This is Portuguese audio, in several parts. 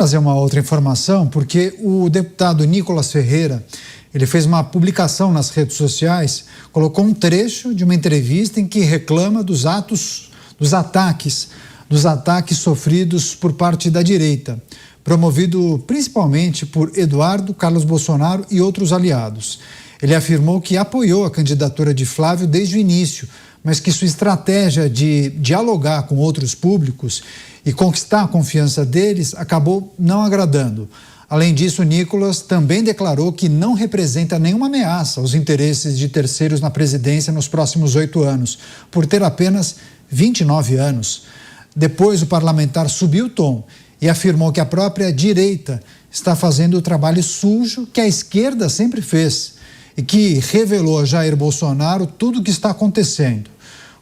Trazer uma outra informação, porque o deputado Nicolas Ferreira, ele fez uma publicação nas redes sociais, colocou um trecho de uma entrevista em que reclama dos ataques sofridos por parte da direita, promovido principalmente por Eduardo, Carlos Bolsonaro e outros aliados. Ele afirmou que apoiou a candidatura de Flávio desde o início, mas que sua estratégia de dialogar com outros públicos e conquistar a confiança deles acabou não agradando. Além disso, Nicolas também declarou que não representa nenhuma ameaça aos interesses de terceiros na presidência nos próximos 8 anos, por ter apenas 29 anos. Depois, o parlamentar subiu o tom e afirmou que a própria direita está fazendo o trabalho sujo que a esquerda sempre fez e que revelou a Jair Bolsonaro tudo o que está acontecendo.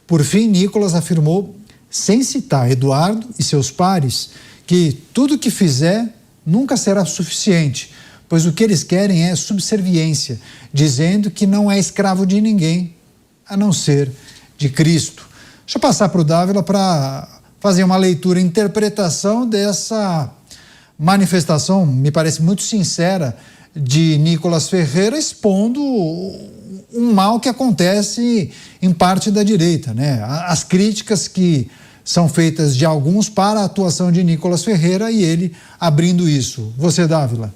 Por fim, Nicolas afirmou, sem citar Eduardo e seus pares, que tudo o que fizer nunca será suficiente, pois o que eles querem é subserviência, dizendo que não é escravo de ninguém, a não ser de Cristo. Deixa eu passar para o Dávila para fazer uma leitura e interpretação dessa manifestação, me parece muito sincera, de Nicolas Ferreira, expondo um mal que acontece em parte da direita, né? As críticas que são feitas de alguns para a atuação de Nicolas Ferreira e ele abrindo isso. Você, Dávila?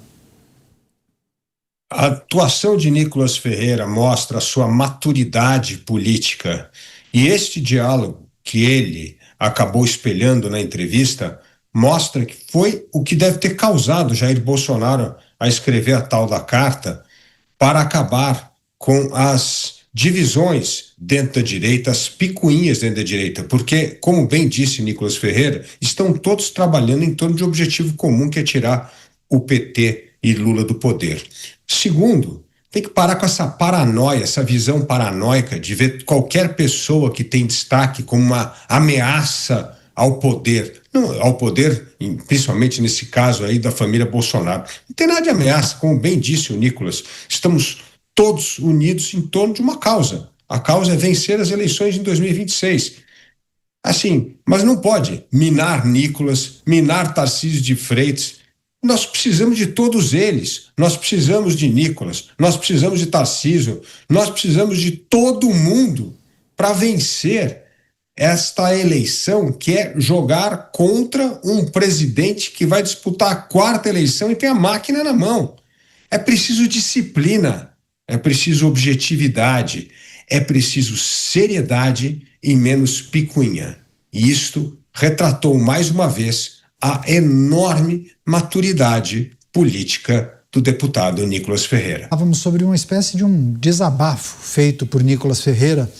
A atuação de Nicolas Ferreira mostra a sua maturidade política e este diálogo que ele acabou espelhando na entrevista mostra que foi o que deve ter causado Jair Bolsonaro a escrever a tal da carta para acabar com as divisões dentro da direita, as picuinhas dentro da direita, porque, como bem disse Nicolas Ferreira, estão todos trabalhando em torno de um objetivo comum, que é tirar o PT e Lula do poder. Segundo, tem que parar com essa paranoia, essa visão paranoica de ver qualquer pessoa que tem destaque como uma ameaça ao poder. Não, ao poder, principalmente nesse caso aí da família Bolsonaro. Não tem nada de ameaça, como bem disse o Nicolas. Estamos todos unidos em torno de uma causa. A causa é vencer as eleições em 2026. Assim, mas não pode minar Nicolas, minar Tarcísio de Freitas. Nós precisamos de todos eles. Nós precisamos de Nicolas, nós precisamos de Tarcísio, nós precisamos de todo mundo para vencer esta eleição, que é jogar contra um presidente que vai disputar a 4ª eleição e tem a máquina na mão. É preciso disciplina, é preciso objetividade, é preciso seriedade e menos picuinha. E isto retratou mais uma vez a enorme maturidade política do deputado Nicolas Ferreira. Falávamos sobre uma espécie de um desabafo feito por Nicolas Ferreira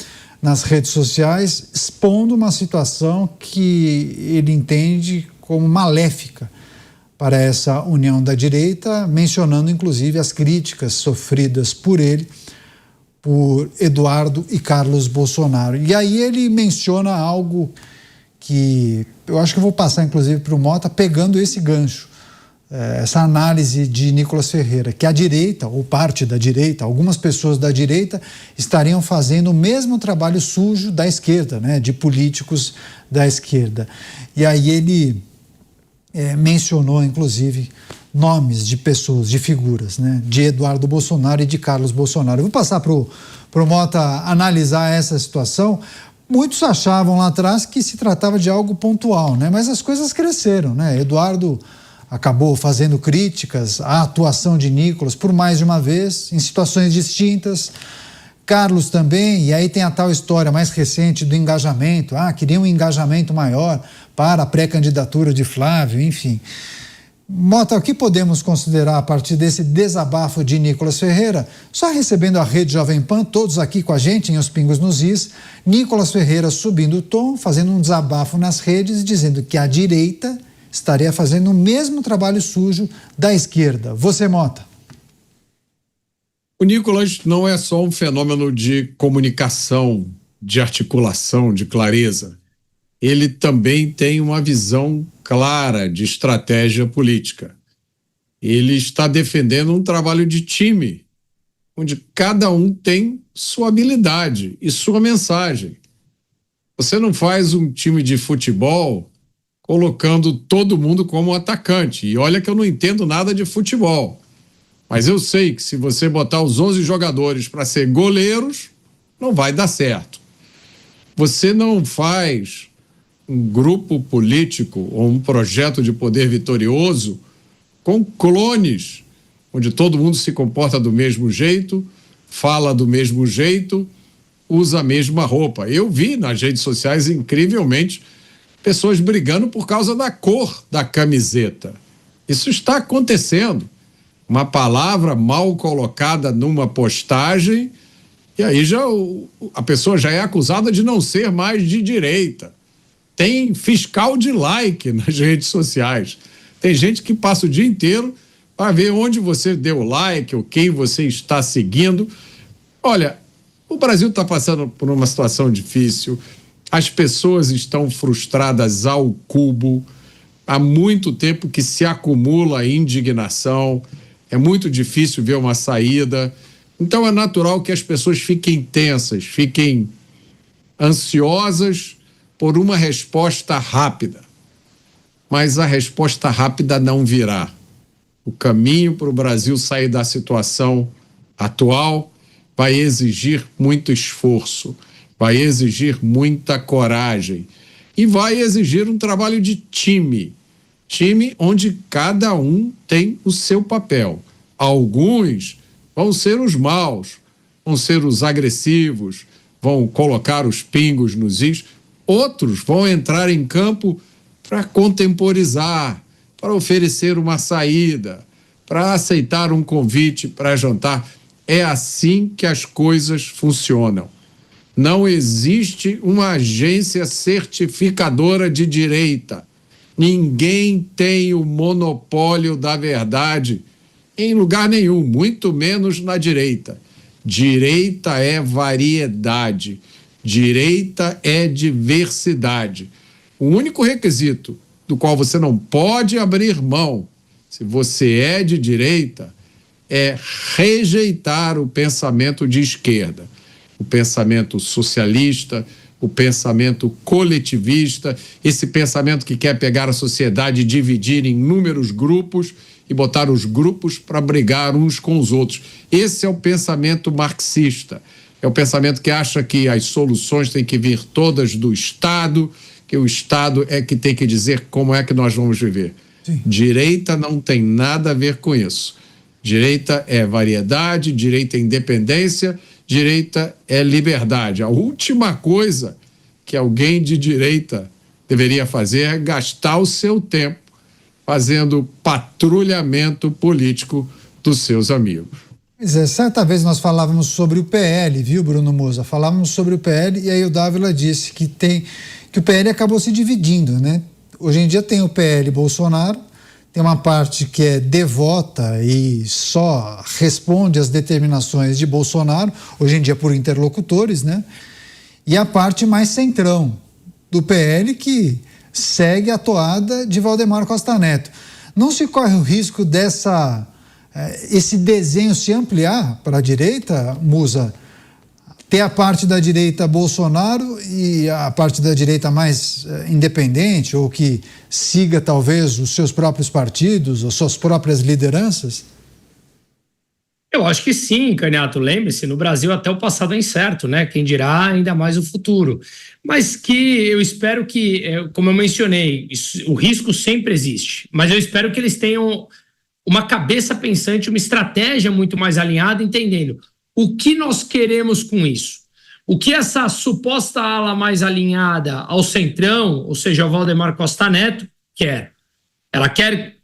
nas redes sociais, expondo uma situação que ele entende como maléfica para essa união da direita, mencionando inclusive as críticas sofridas por ele, por Eduardo e Carlos Bolsonaro. E aí ele menciona algo que eu acho que eu vou passar inclusive para o Mota, pegando esse gancho, essa análise de Nicolas Ferreira, que a direita, ou parte da direita, algumas pessoas da direita estariam fazendo o mesmo trabalho sujo da esquerda, né, de políticos da esquerda. E aí ele mencionou, inclusive, nomes de pessoas, de figuras, né, de Eduardo Bolsonaro e de Carlos Bolsonaro. Eu vou passar para o Mota analisar essa situação. Muitos achavam lá atrás que se tratava de algo pontual, né, mas as coisas cresceram, né? Eduardo acabou fazendo críticas à atuação de Nicolas por mais de uma vez, em situações distintas. Carlos também, e aí tem a tal história mais recente do engajamento. Queria um engajamento maior para a pré-candidatura de Flávio, enfim. Mota, o que podemos considerar a partir desse desabafo de Nicolas Ferreira? Só recebendo a Rede Jovem Pan, todos aqui com a gente em Os Pingos nos Is, Nicolas Ferreira subindo o tom, fazendo um desabafo nas redes, dizendo que a direita estaria fazendo o mesmo trabalho sujo da esquerda. Você, Mota? O Nicolas não é só um fenômeno de comunicação, de articulação, de clareza. Ele também tem uma visão clara de estratégia política. Ele está defendendo um trabalho de time, onde cada um tem sua habilidade e sua mensagem. Você não faz um time de futebol colocando todo mundo como atacante. E olha que eu não entendo nada de futebol. Mas eu sei que se você botar os 11 jogadores para ser goleiros, não vai dar certo. Você não faz um grupo político ou um projeto de poder vitorioso com clones, onde todo mundo se comporta do mesmo jeito, fala do mesmo jeito, usa a mesma roupa. Eu vi nas redes sociais, incrivelmente, pessoas brigando por causa da cor da camiseta. Isso está acontecendo. Uma palavra mal colocada numa postagem e aí a pessoa já é acusada de não ser mais de direita. Tem fiscal de like nas redes sociais. Tem gente que passa o dia inteiro para ver onde você deu like ou quem você está seguindo. Olha, o Brasil está passando por uma situação difícil, as pessoas estão frustradas ao cubo, há muito tempo que se acumula a indignação, é muito difícil ver uma saída. Então é natural que as pessoas fiquem tensas, fiquem ansiosas por uma resposta rápida. Mas a resposta rápida não virá. O caminho para o Brasil sair da situação atual vai exigir muito esforço, vai exigir muita coragem e vai exigir um trabalho de time onde cada um tem o seu papel. Alguns vão ser os maus, vão ser os agressivos, vão colocar os pingos nos is. Outros vão entrar em campo para contemporizar, para oferecer uma saída, para aceitar um convite para jantar. É assim que as coisas funcionam. Não existe uma agência certificadora de direita. Ninguém tem o monopólio da verdade em lugar nenhum, muito menos na direita. Direita é variedade. Direita é diversidade. O único requisito do qual você não pode abrir mão, se você é de direita, é rejeitar o pensamento de esquerda, o pensamento socialista, o pensamento coletivista, esse pensamento que quer pegar a sociedade e dividir em inúmeros grupos e botar os grupos para brigar uns com os outros. Esse é o pensamento marxista. É o pensamento que acha que as soluções têm que vir todas do Estado, que o Estado é que tem que dizer como é que nós vamos viver. Sim. Direita não tem nada a ver com isso. Direita é variedade, direita é independência, direita é liberdade. A última coisa que alguém de direita deveria fazer é gastar o seu tempo fazendo patrulhamento político dos seus amigos. Pois é, certa vez nós falávamos sobre o PL, viu, Bruno Moza? Falávamos sobre o PL e aí o Dávila disse que o PL acabou se dividindo, né? Hoje em dia tem o PL Bolsonaro, tem uma parte que é devota e só responde às determinações de Bolsonaro, hoje em dia por interlocutores, né? E a parte mais centrão do PL que segue a toada de Valdemar Costa Neto. Não se corre o risco esse desenho se ampliar para a direita, Musa? Ter a parte da direita Bolsonaro e a parte da direita mais independente, ou que siga talvez os seus próprios partidos, ou suas próprias lideranças? Eu acho que sim, Caniato. Lembre-se, no Brasil até o passado é incerto, né? Quem dirá ainda mais o futuro. Mas que eu espero que, como eu mencionei, o risco sempre existe, mas eu espero que eles tenham uma cabeça pensante, uma estratégia muito mais alinhada, entendendo o que nós queremos com isso. O que essa suposta ala mais alinhada ao centrão, ou seja, o Valdemar Costa Neto, quer. Ela quer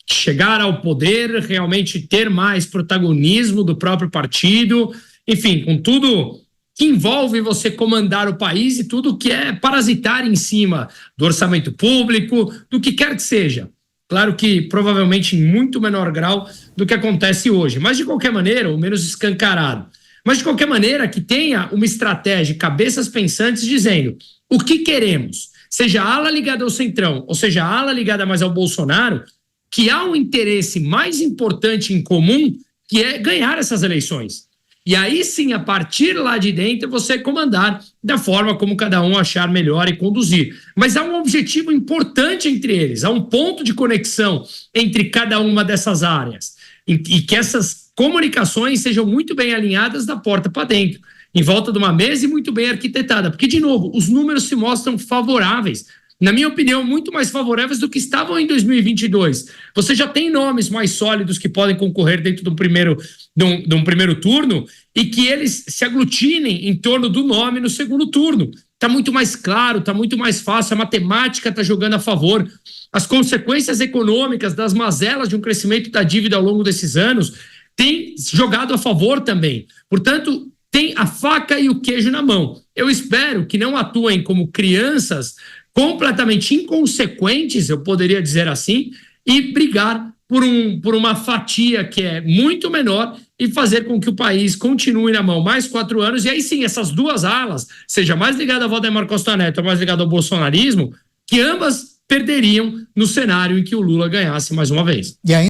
chegar ao poder, realmente ter mais protagonismo do próprio partido, enfim, com tudo que envolve você comandar o país e tudo que é parasitar em cima do orçamento público, do que quer que seja. Claro que provavelmente em muito menor grau do que acontece hoje, mas de qualquer maneira, ou menos escancarado. Mas de qualquer maneira que tenha uma estratégia, cabeças pensantes dizendo o que queremos, seja a ala ligada ao centrão, ou seja a ala ligada mais ao Bolsonaro, que há um interesse mais importante em comum, que é ganhar essas eleições. E aí sim, a partir lá de dentro, você comandar da forma como cada um achar melhor e conduzir. Mas há um objetivo importante entre eles, há um ponto de conexão entre cada uma dessas áreas. E que essas comunicações sejam muito bem alinhadas da porta para dentro, em volta de uma mesa e muito bem arquitetada. Porque, de novo, os números se mostram favoráveis. Na minha opinião, muito mais favoráveis do que estavam em 2022. Você já tem nomes mais sólidos que podem concorrer dentro de um primeiro turno e que eles se aglutinem em torno do nome no segundo turno. Está muito mais claro, está muito mais fácil, a matemática está jogando a favor. As consequências econômicas das mazelas de um crescimento da dívida ao longo desses anos têm jogado a favor também. Portanto, tem a faca e o queijo na mão. Eu espero que não atuem como crianças completamente inconsequentes, eu poderia dizer assim, e brigar por uma fatia que é muito menor e fazer com que o país continue na mão mais 4 anos. E aí sim, essas duas alas, seja mais ligada a Valdemar Costa Neto ou mais ligada ao bolsonarismo, que ambas perderiam no cenário em que o Lula ganhasse mais uma vez. E aí